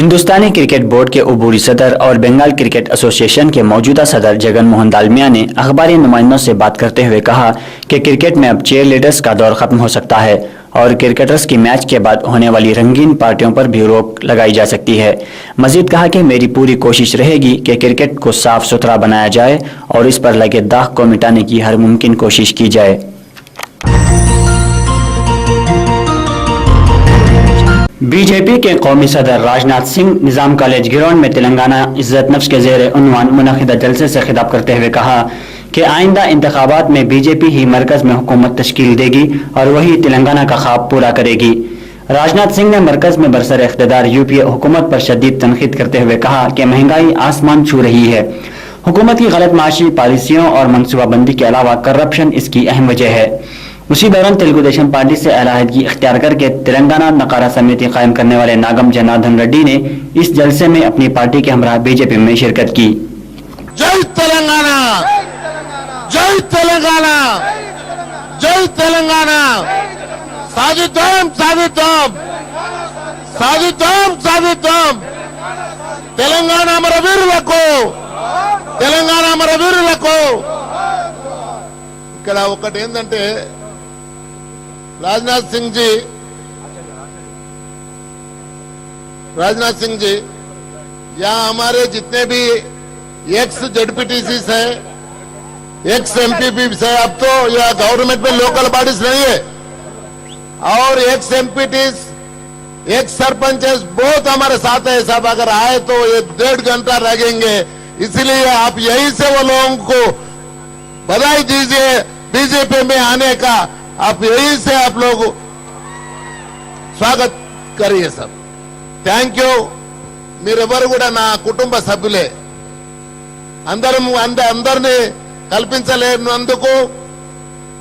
हिंदुस्तानी cricket board के अबूरी सदर और बंगाल क्रिकेट एसोसिएशन के मौजूदा सदर जगन मोहन दालमिया ने अखबारी नुमाइंदों से बात करते हुए कहा कि क्रिकेट में अब चीयर लीडर्स का दौर खत्म हो सकता है और क्रिकेटर्स की मैच के बाद होने वाली रंगीन पार्टियों पर भी रोक लगाई जा सकती है। मजीद कहा कि मेरी पूरी कोशिश रहेगी कि क्रिकेट को साफ सुथरा बनाया जाए और इस पर लगे दाग को मिटाने की हर मुमकिन कोशिश की जाए। बीजेपी के कौमी सदर राजनाथ सिंह निजाम कॉलेज ग्राउंड में तेलंगाना इज्जत नफ्स के ज़ेर उन्वान मुनक़िदा जलसे से खिताब करते हुए कहा कि आइंदा इंतखाबात में बीजेपी ही मरकज में हुकूमत तश्कील देगी और वही तेलंगाना का ख्वाब पूरा करेगी। राजनाथ सिंह ने मरकज में बरसर इख्तिदार यूपीए हुकूमत पर शदीद तनकीद करते हुए कहा कि महंगाई आसमान छू रही है। हुकूमत की गलत माशी पॉलिसियों और मनसूबाबंदी के अलावा करप्शन इसकी अहम वजह है। उसी दौरान तेलुगु देशम पार्टी से अलहदगी इख्तियार करके तेलंगाना नकारा समिति कायम करने वाले नागम जनार्दन रेड्डी ने इस जलसे में अपनी पार्टी के हमरा बीजेपी में शिरकत की। जय तेलंगाना, जय तेलंगाना, जय तेलंगाना, साधिद्दाम साधिद्दाम साधिद्दाम साधिद्दाम तेलंगाना మన వీరులకు, తెలంగాణ మన వీరులకు। ఇక్కడ ఒకటి ఏంటంటే राजनाथ सिंह जी यहाँ हमारे जितने भी एक्स जेडपीटीसी है, एक्स एमपीपी है, अब तो यह गवर्नमेंट में लोकल बॉडीज नहीं है, और एक्स एमपीटीज, एक्स सरपंच बहुत हमारे साथ है साहब। अगर आए तो ये 1.5 घंटा लगेंगे, इसलिए आप यहीं से वो लोगों को बधाई दीजिए बीजेपी में आने का। आप यहीं से आप लोग स्वागत करिए सब। Thank you. మీరెవరు కూడా నా కుటుంబ సభ్యులే, అందరినీ కల్పించలేనందుకు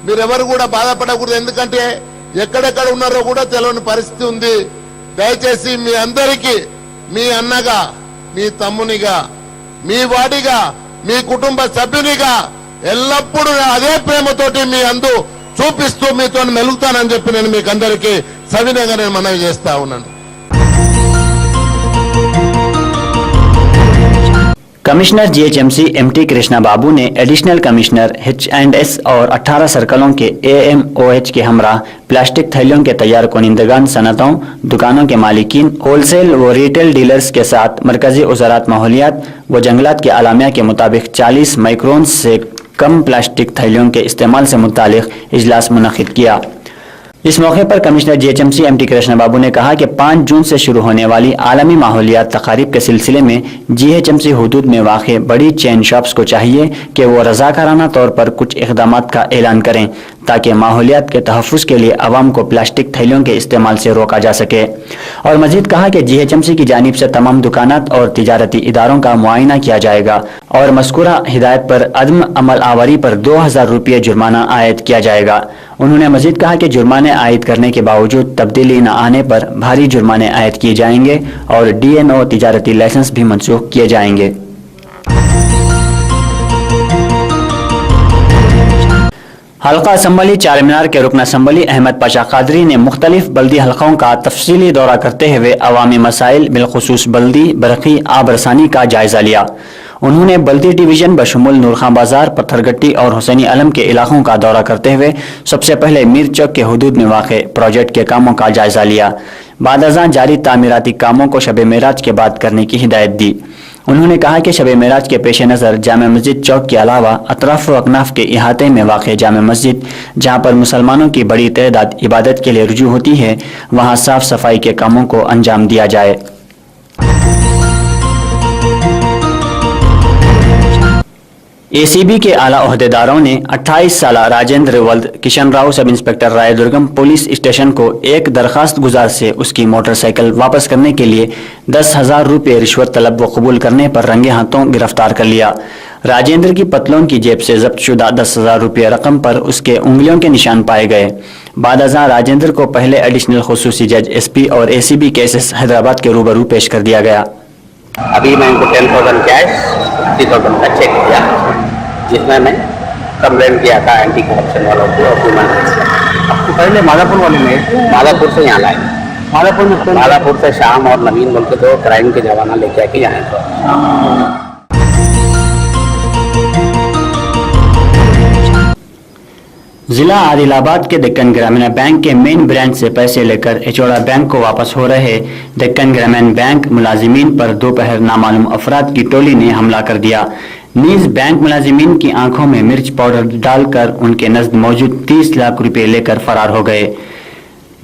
మీరెవరు కూడా బాధపడకూడదు, ఎందుకంటే ఎక్కడెక్కడ ఉన్నారో కూడా తెలియని పరిస్థితి ఉంది। దయచేసి మీ అందరికీ మీ అన్నగా, మీ తమ్మునిగా, మీ వాడిగా, మీ కుటుంబ సభ్యునిగా ఎల్లప్పుడూ అదే ప్రేమతోటి మీ అందు చూపిస్తూ మీతో మెలుగుతానని చెప్పి నేను మీకు అందరికీ సవినయంగా నేను మనవి చేస్తా ఉన్నాను। कमिश्नर जीएचएमसी एमटी कृष्णा बाबू ने एडिशनल कमिश्नर H&S और 18 सर्कलों के AMOH के हमरा प्लास्टिक थैलियों के तैयार कुनिंदगान सनतों, दुकानों के मालिकीन, होलसेल व रिटेल डीलर्स के साथ मरकजी वज़ारत माहौलियात व जंगलात के आलामिया के मुताबिक 40 माइक्रोन से कम प्लास्टिक थैलियों के इस्तेमाल से मुतालिक इजलास मुनक़िद किया। इस मौके पर कमिश्नर जीएचएमसी एमटी कृष्ण बाबू ने कहा कि 5 जून से शुरू होने वाली आलमी माहौलियात तकारीब के सिलसिले में जीएचएमसी हुदूद में वाक़ बड़ी चेन शॉप्स को चाहिए कि वो रज़ाकाराना तौर पर कुछ इक़दामात का ऐलान करें ताकि माहौलियात के तहफ़्फ़ुज़ के लिए अवाम को प्लास्टिक थैलियों के इस्तेमाल से रोका जा सके। और मज़ीद कहा कि जीएचएमसी की जानिब से तमाम दुकानात और तिजारती इदारों का मुआयना किया जाएगा और मज़कूरा हिदायत पर अदम अमल आवारी पर 2000 रुपये जुर्माना आयद किया जाएगा। उन्होंने मज़ीद कहा कि जुर्माने आयद करने के बावजूद तब्दीली न आने पर भारी जुर्माने आयद किए जाएंगे और DNO तिजारती लाइसेंस भी मनसूख किए जाएंगे। हल्का असम्बली चार मीनार के रुकन असम्बली अहमद पाशा कादरी ने मुख्तलिफ बल्दी हल्कों का तफसीली दौरा करते हुए अवामी मसाइल बिलखुसूस बल्दी बरक़ी आब रसानी का जायज़ा लिया। उन्होंने बल्दी डिवीज़न बशमुल नूरखां बाजार, पत्थरगट्टी और हुसैनी अलम के इलाकों का दौरा करते हुए सबसे पहले मीर चौक के हुदूद में वाक़े प्रोजेक्ट के कामों का जायज़ा लिया। बाद अज़ां जारी तामीराती कामों को शब मेराज के बाद करने की हिदायत दी। उन्होंने कहा कि शब मेराज के पेश नज़र जामे मस्जिद चौक के अलावा अतराफ व अकनाफ के इहाते में वाक़ जामे मस्जिद, जहाँ पर मुसलमानों की बड़ी तादाद इबादत के लिए रुजू होती है, वहाँ साफ़ सफाई के कामों को अंजाम दिया जाए। ACB के आला ओहदेदारों ने 28 साला Rajendra वल्द Kishan Rao sub inspector Raidurgam police station को एक दरखास्त गुजार से उसकी मोटरसाइकिल वापस करने के लिए 10,000 रुपये रिश्वत तलब व कबूल करने पर रंगे हाथों गिरफ्तार कर लिया। राजेंद्र की पतलों की जेब से जब्त शुदा 10,000 रुपये रकम पर उसके उंगलियों के निशान पाए गए। बाद अज़ां राजेंद्र को पहले एडिशनल खुसूसी जज SP और ACB केसेस हैदराबाद के रूबरू पेश कर दिया गया। अभी मैं इनको 10,000 कैश 50,000 का चेक किया, जिसमें मैं कंप्लेंट किया था एंटी करप्शन वालों को और ह्यूमन राइट्स। आपको पहले मादापुर वाले में मादापुर से यहाँ लाए बालापुर से श्याम और नवीन बोल के 2 क्राइम के जवाना लेके आके आए थे। जिला आदिलाबाद के डेक्कन ग्रामीण बैंक के मेन ब्रांच से पैसे लेकर एचोड़ा बैंक को वापस हो रहे डेक्कन ग्रामीण बैंक मुलाजिमीन पर दोपहर नामालूम अफराद की टोली ने हमला कर दिया। नीज बैंक मुलाजिमीन की आंखों में मिर्च पाउडर डालकर उनके नजद मौजूद 30 लाख रुपए लेकर फरार हो गए।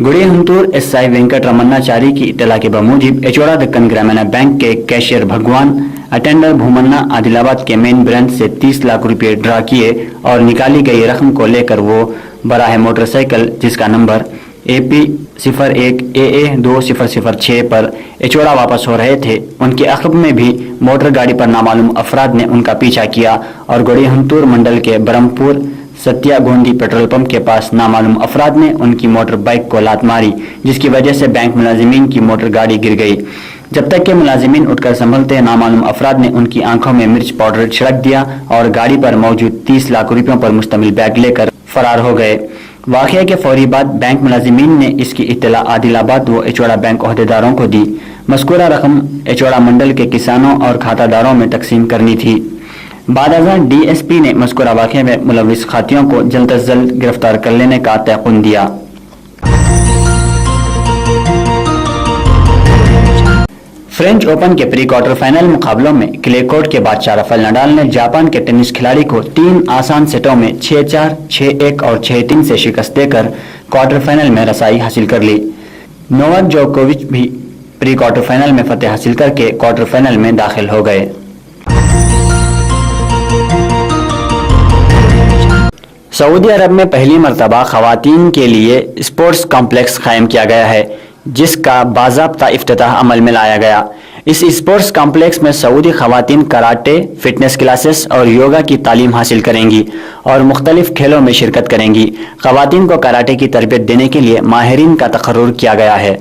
गुड़ीहंतूर एसआई वेंकट रमन्नाचारी की इत्तला के बमूजिब एचोड़ा डेक्कन ग्रामीण बैंक के कैशियर भगवान अटेंडर भूमन्ना आदिलाबाद के मेन ब्रांच से 30 लाख रुपए ड्रा किए और निकाली गई रकम को लेकर वो बराह मोटरसाइकिल जिसका नंबर AP 01 AA 2006 पर एचोड़ा वापस हो रहे थे। उनके अक़ब में भी मोटर गाड़ी पर नामालूम अफराद ने उनका पीछा किया और गुड़ीहंतूर मंडल के ब्रह्मपुर सत्या गोंदी पेट्रोल पंप के पास नामालूम अफराद ने उनकी मोटर बाइक को लात मारी, जिसकी वजह से बैंक मुलाजिमीन की मोटर गाड़ी गिर गई। जब तक के मुलाजिमीन उठकर संभलते नामालूम अफराद ने उनकी आंखों में मिर्च पाउडर छिड़क दिया और गाड़ी पर मौजूद 30 लाख रुपयों पर मुश्तमिल बैग लेकर फरार हो गए। वाक़या के फौरी बाद बैंक मुलाजिमीन ने इसकी इत्तला आदिलाबाद व एचोड़ा बैंक ओहदेदारों को दी। मज़कूरा रकम एचोड़ा मंडल के किसानों और खातादारों में तकसीम करनी थी। बादअज़ां DSP ने मज़कूरा वाक़े में मुलव्विस खातियों को जल्द अज जल्द गिरफ्तार कर लेने का तयक़ुन दिया। फ्रेंच ओपन के प्री क्वार्टर फाइनल मुकाबलों में क्ले कोर्ट के बादशाह राफेल नडाल ने जापान के टेनिस खिलाड़ी को 3 आसान सेटों में 6-4, 6-1 और 6-3 से शिकस्त देकर क्वार्टर फाइनल में रसाई हासिल कर ली। नोवाक जोकोविच भी प्री क्वार्टर फाइनल में फतेह हासिल करके क्वार्टर फाइनल में दाखिल हो गए। सऊदी अरब में पहली मरतबा खवातीन के लिए स्पोर्ट्स कॉम्प्लेक्स कायम किया गया है, जिसका बाज़ाब्ता इफ्तिताह अमल में लाया गया। इस स्पोर्ट्स कॉम्प्लेक्स में सऊदी खवातीन कराटे, फिटनेस क्लासेस और योगा की तालीम हासिल करेंगी और मुख्तलिफ खेलों में शिरकत करेंगी। खवातीन को कराटे की तरबियत देने के लिए माहिरीन का तकर्रुर किया गया है।